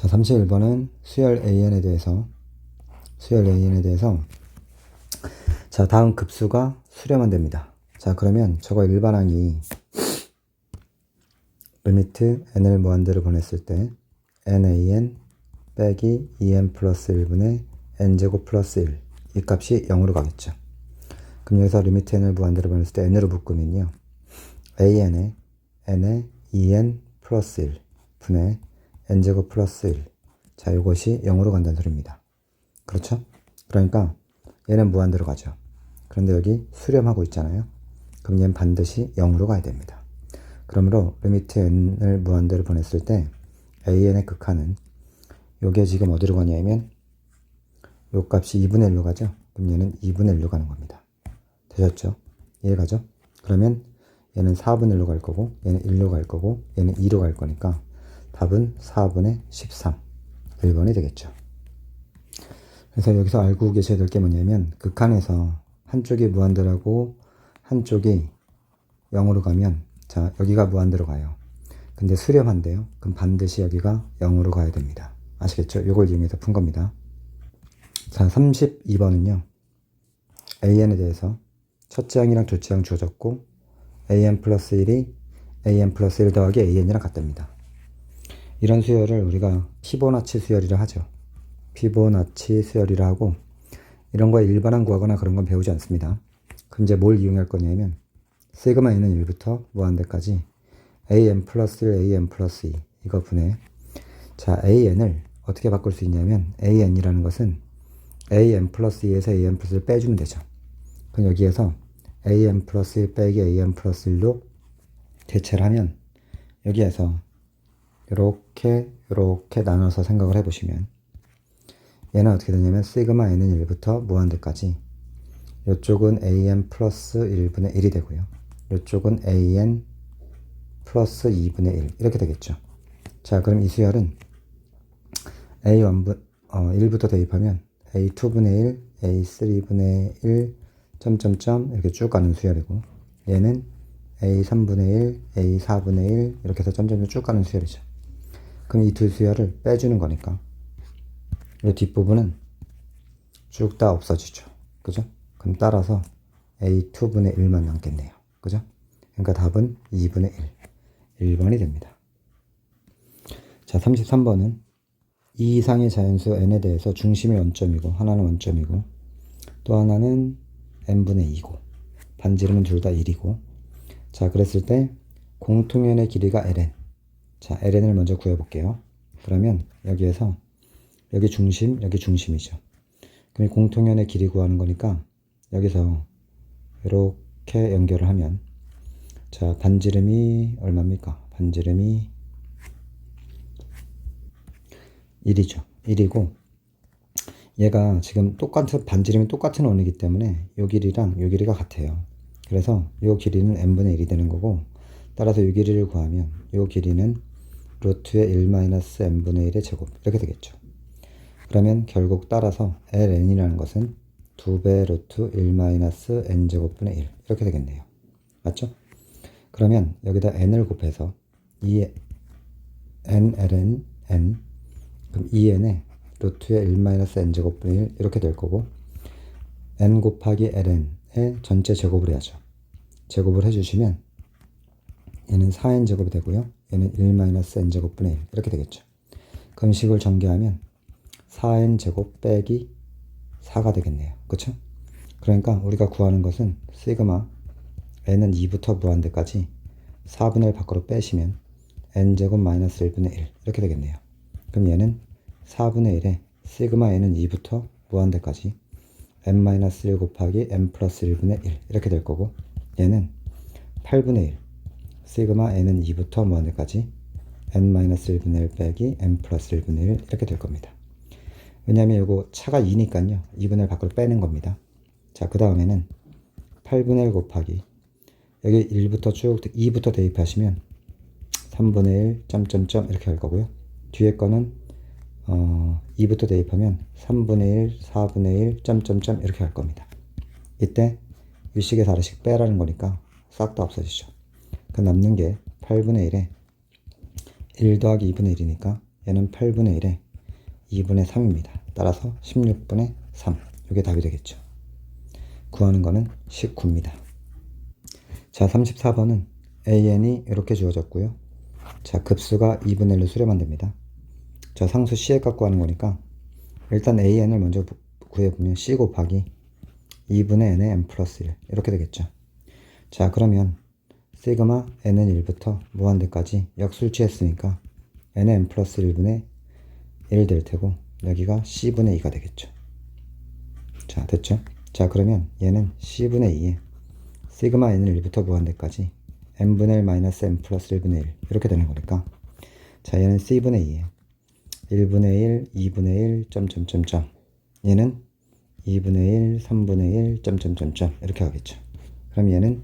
자, 31번은 수열 AN에 대해서 자, 다음 급수가 수렴은 됩니다. 자, 그러면 저거 일반항이 리미트 n을 무한대로 보냈을 때 nan 빼기 2n 플러스 1분의 n제곱 플러스 1, 이 값이 0으로 가겠죠. 그럼 여기서 리미트 n을 무한대로 보냈을 때 n으로 묶으면요, an에 n에 2n 플러스 1 분의 n제곱 플러스 1, 자, 이것이 0으로 간다는 소리입니다. 그렇죠? 그러니까 얘는 무한대로 가죠. 그런데 여기 수렴하고 있잖아요. 그럼 얘는 반드시 0으로 가야 됩니다. 그러므로 리미트 n을 무한대로 보냈을 때 an의 극한은 요게 지금 어디로 가냐면 요 값이 2분의 1로 가죠. 그럼 얘는 2분의 1로 가는 겁니다. 되셨죠? 이해가죠? 그러면 얘는 4분의 1로 갈 거고, 얘는 1로 갈 거고, 얘는 2로 갈 거니까 답은 4분의 13, 1번이 되겠죠. 그래서 여기서 알고 계셔야 될 게 뭐냐면, 극한에서 한쪽이 무한대라고 한쪽이 0으로 가면, 자, 여기가 무한대로 가요. 근데 수렴한대요. 그럼 반드시 여기가 0으로 가야 됩니다. 아시겠죠? 이걸 이용해서 푼 겁니다. 자, 32번은요. an에 대해서 첫째 항이랑 둘째 항 주어졌고 an 플러스 1이 an 플러스 1 더하기 an이랑 같답니다. 이런 수열을 우리가 피보나치 수열이라 하죠. 피보나치 수열이라 하고, 이런 거에 일반항 구하거나 그런 건 배우지 않습니다. 그럼 이제 뭘 이용할 거냐면 시그마 n은 1부터 무한대까지 an 플러스 1, an 플러스 2, 이거 분해. 자, an을 어떻게 바꿀 수 있냐면 an이라는 것은 an 플러스 2에서 an 플러스 1 빼주면 되죠. 그럼 여기에서 an 플러스 1 빼기 an 플러스 1로 대체를 하면 여기에서 이렇게 나눠서 생각을 해보시면 얘는 어떻게 되냐면 시그마 n은 1부터 무한대까지, 이쪽은 an 플러스 1분의 1이 되고요. 이쪽은 an 플러스 2분의 1 이렇게 되겠죠. 자, 그럼 이 수열은 A1부터 대입하면 A2분의 1, A3분의 1, 점점점 이렇게 쭉 가는 수열이고, 얘는 A3분의 1, A4분의 1 이렇게 해서 점점점 쭉 가는 수열이죠. 그럼 이 두 수열을 빼주는 거니까 이 뒷부분은 쭉 다 없어지죠. 그죠? 그럼 따라서 A2분의 1만 남겠네요. 그죠? 그러니까 답은 2분의 1, 1번이 됩니다. 자, 33번은 이 이상의 자연수 n에 대해서 중심이 원점이고 하나는 원점이고 또 하나는 n분의 2고 반지름은 둘 다 1이고, 자, 그랬을 때 공통연의 길이가 ln. 자, ln을 먼저 구해볼게요. 그러면 여기에서 여기 중심, 여기 중심이죠. 그럼 공통연의 길이 구하는 거니까 여기서 이렇게 연결을 하면, 자, 반지름이 얼마입니까? 반지름이 1이죠. 1이고 얘가 지금 반지름이 똑같은 원이기 때문에 요 길이랑 요 길이가 같아요. 그래서 요 길이는 n분의 1이 되는 거고, 따라서 요 길이를 구하면 요 길이는 루트의 1-n분의 1의 제곱 이렇게 되겠죠. 그러면 결국 따라서 ln이라는 것은 2배 루트 1-n제곱분의 1 이렇게 되겠네요. 맞죠? 그러면 여기다 n을 곱해서 이 nln n, 그럼 2n에 루트의 1-n제곱분의 1 이렇게 될 거고, n 곱하기 ln의 전체 제곱을 해야죠. 제곱을 해주시면 얘는 4n제곱이 되고요. 얘는 1-n제곱분의 1 이렇게 되겠죠. 그럼 식을 전개하면 4n제곱 빼기 4가 되겠네요. 그쵸? 그러니까 우리가 구하는 것은 시그마 n은 2부터 무한대까지 4분의 1 밖으로 빼시면 n제곱 마이너스 1분의 1 이렇게 되겠네요. 그럼 얘는 4분의 1에 시그마 n은 2부터 무한대까지 n-1 곱하기 n 플러스 1분의 1 이렇게 될 거고, 얘는 8분의 1 시그마 n은 2부터 무한대까지 n-1분의 1 빼기 n 플러스 1분의 1 이렇게 될 겁니다. 왜냐하면 이거 차가 2니까요 2분의 1 밖으로 빼는 겁니다. 자, 그 다음에는 8분의 1 곱하기 여기 1부터 쭉 2부터 대입하시면 3분의 1 점점점 이렇게 할 거고요. 뒤에 거는 2부터 대입하면 3분의 1, 4분의 1, 점점점 이렇게 할 겁니다. 이때 위식에서 아래식 빼라는 거니까 싹 다 없어지죠. 그 남는 게 8분의 1에 1 더하기 2분의 1이니까 얘는 8분의 1에 2분의 3입니다. 따라서 16분의 3. 이게 답이 되겠죠. 구하는 거는 19입니다. 자, 34번은 AN이 이렇게 주어졌고요. 자, 급수가 2분의 1로 수렴하면 됩니다. 자, 상수 C에 갖고 하는 거니까 일단 AN을 먼저 구해보면 C 곱하기 2분의 n의 n 플러스 1 이렇게 되겠죠. 자, 그러면 시그마 n은 1부터 무한대까지 역술취했으니까 n의 n 플러스 1분의 1 될 테고 여기가 C분의 2가 되겠죠. 자, 됐죠? 자, 그러면 얘는 C분의 2에 시그마 n은 1부터 무한대까지 n분의 1 마이너스 n 플러스 1분의 1 이렇게 되는 거니까 자, 얘는 C분의 2에 1분의 1, 2분의 1, 점점점점 얘는 2분의 1, 3분의 1, 점점점점 이렇게 하겠죠. 그럼 얘는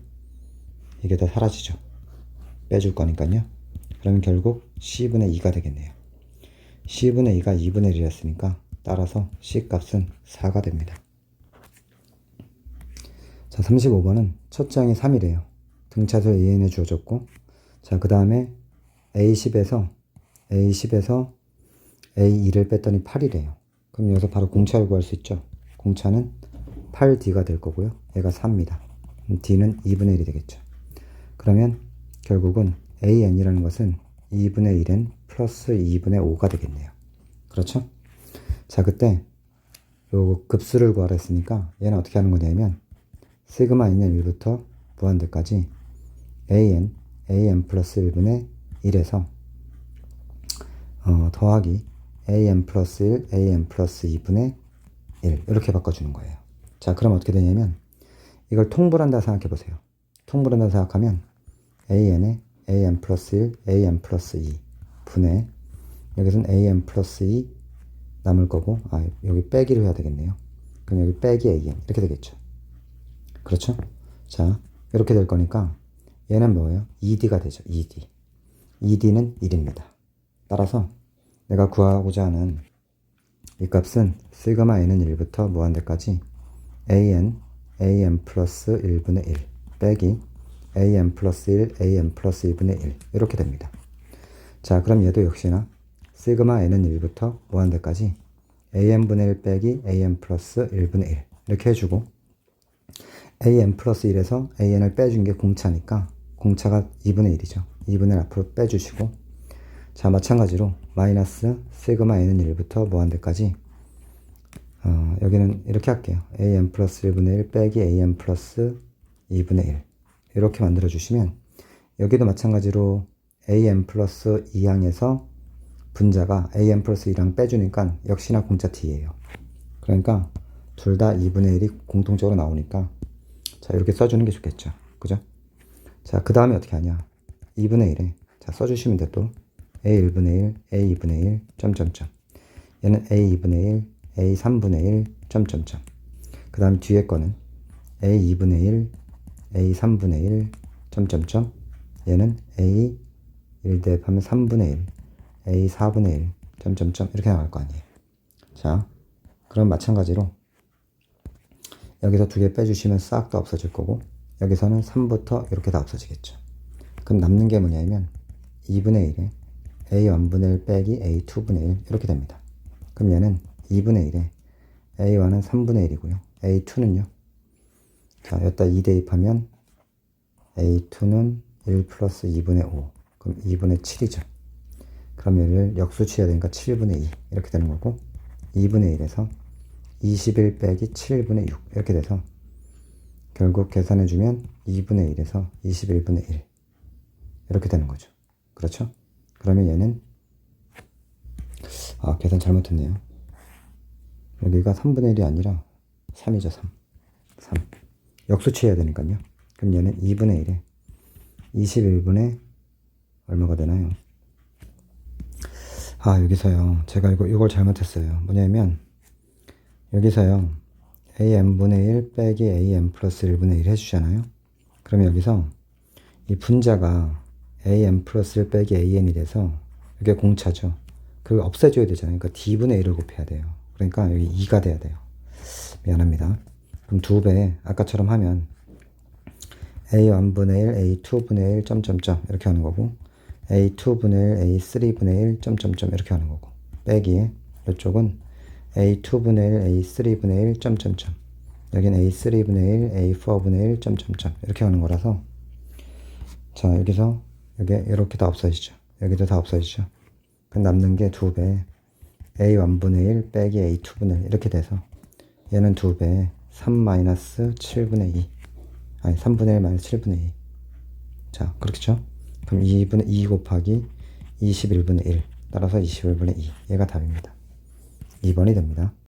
이게 다 사라지죠. 빼줄 거니까요. 그럼 결국 C분의 2가 되겠네요. C분의 2가 2분의 1이었으니까 따라서 C 값은 4가 됩니다. 자, 35번은 첫 장이 3이래요. 등차수 AN에 주어졌고 자, 그 다음에 A10에서 A2를 뺐더니 8이래요. 그럼 여기서 바로 공차를 구할 수 있죠. 공차는 8D가 될 거고요. 얘가 4입니다. D는 2분의 1이 되겠죠. 그러면 결국은 AN이라는 것은 2분의 1N 플러스 2분의 5가 되겠네요. 그렇죠? 자, 그때 요 급수를 구하라 했으니까 얘는 어떻게 하는 거냐면 시그마 N은 1부터 무한대까지 AN 플러스 1분의 1에서 더하기 AN 플러스 1, AN 플러스 2분의 1 이렇게 바꿔주는 거예요. 자, 그럼 어떻게 되냐면 이걸 통분한다 생각해 보세요. 통분한다 생각하면 AN에 AN 플러스 1, AN 플러스 2 분의 여기서는 AN 플러스 2 남을 거고 여기 빼기를 해야 되겠네요. 그럼 여기 빼기 AN 이렇게 되겠죠. 그렇죠? 자, 이렇게 될 거니까 얘는 뭐예요? 2D가 되죠. 2D. 2D는 1입니다. 따라서 내가 구하고자 하는 이 값은 시그마 n은 1부터 무한대까지 an 플러스 1분의 1 빼기 an 플러스 1, an 플러스 2분의 1 이렇게 됩니다. 자, 그럼 얘도 역시나 시그마 n은 1부터 무한대까지 an분의 1 빼기 an 플러스 1분의 1 이렇게 해주고 an 플러스 1에서 an을 빼준 게 공차니까 공차가 2분의 1이죠. 2분의 1 앞으로 빼주시고 자, 마찬가지로 마이너스 시그마 n은 1부터 무한대까지 여기는 이렇게 할게요. an 플러스 1분의 1 빼기 an 플러스 2분의 1 이렇게 만들어 주시면 여기도 마찬가지로 an 플러스 2항에서 분자가 an 플러스 2랑 빼주니까 역시나 공차 t예요. 그러니까 둘 다 2분의 1이 공통적으로 나오니까 자, 이렇게 써주는 게 좋겠죠. 그죠? 자, 그 다음에 어떻게 하냐. 2분의 1에 자, 써주시면 돼 또 A1분의 1, A2분의 1, 점점점. 얘는 A2분의 1, A3분의 1, 점점점. 그 다음 뒤에 거는 A2분의 1, A3분의 1, 점점점. 얘는 A1 대입하면 3분의 1, A4분의 1, 점점점. 이렇게 나갈 거 아니에요. 자, 그럼 마찬가지로 여기서 두 개 빼주시면 싹 다 없어질 거고 여기서는 3부터 이렇게 다 없어지겠죠. 그럼 남는 게 뭐냐면 2분의 1에 A1분의 1 빼기 A2분의 1 이렇게 됩니다. 그럼 얘는 2분의 1에 A1은 3분의 1이고요. A2는요. 자, 여기다 2 대입하면 A2는 1 플러스 2분의 5 그럼 2분의 7이죠. 그럼 얘를 역수치해야 되니까 7분의 2 이렇게 되는 거고 2분의 1에서 21 빼기 7분의 6 이렇게 돼서 결국 계산해주면 2분의 1에서 21분의 1 이렇게 되는 거죠. 그렇죠? 그러면 얘는 계산 잘못했네요. 여기가 3분의 1이 아니라 3이죠. 3 역수치해야 되니까요. 그럼 얘는 2분의 1에 21분의 얼마가 되나요? 여기서요 제가 이걸 잘못했어요. 뭐냐면 여기서요 AN분의 1 빼기 AN 플러스 1분의 1 해주잖아요. 그러면 여기서 이 분자가 AN 플러스 1 빼기 AN이 돼서 이게 공차죠. 그걸 없애줘야 되잖아요. 그러니까 D분의 1을 곱해야 돼요. 그러니까 여기 2가 돼야 돼요. 미안합니다. 그럼 2배 아까처럼 하면 A1분의 1, A2분의 1, 점점점 이렇게 하는 거고 A2분의 1, A3분의 1, 점점점 이렇게 하는 거고, 빼기 이쪽은 A2분의 1, A3분의 1, 점점점, 여긴 A3분의 1, A4분의 1, 점점점 이렇게 하는 거라서, 자, 여기서 여기 이렇게 다 없어지죠. 여기도 다 없어지죠. 그럼 남는 게 2배, A1분의 1 빼기 A2분의 1 이렇게 돼서 얘는 2배, 3 마이너스 7분의 2, 아니 3분의 1 마이너스 7분의 2. 자, 그렇겠죠? 그럼 2 곱하기 21분의 1, 따라서 21분의 2. 얘가 답입니다. 2번이 됩니다.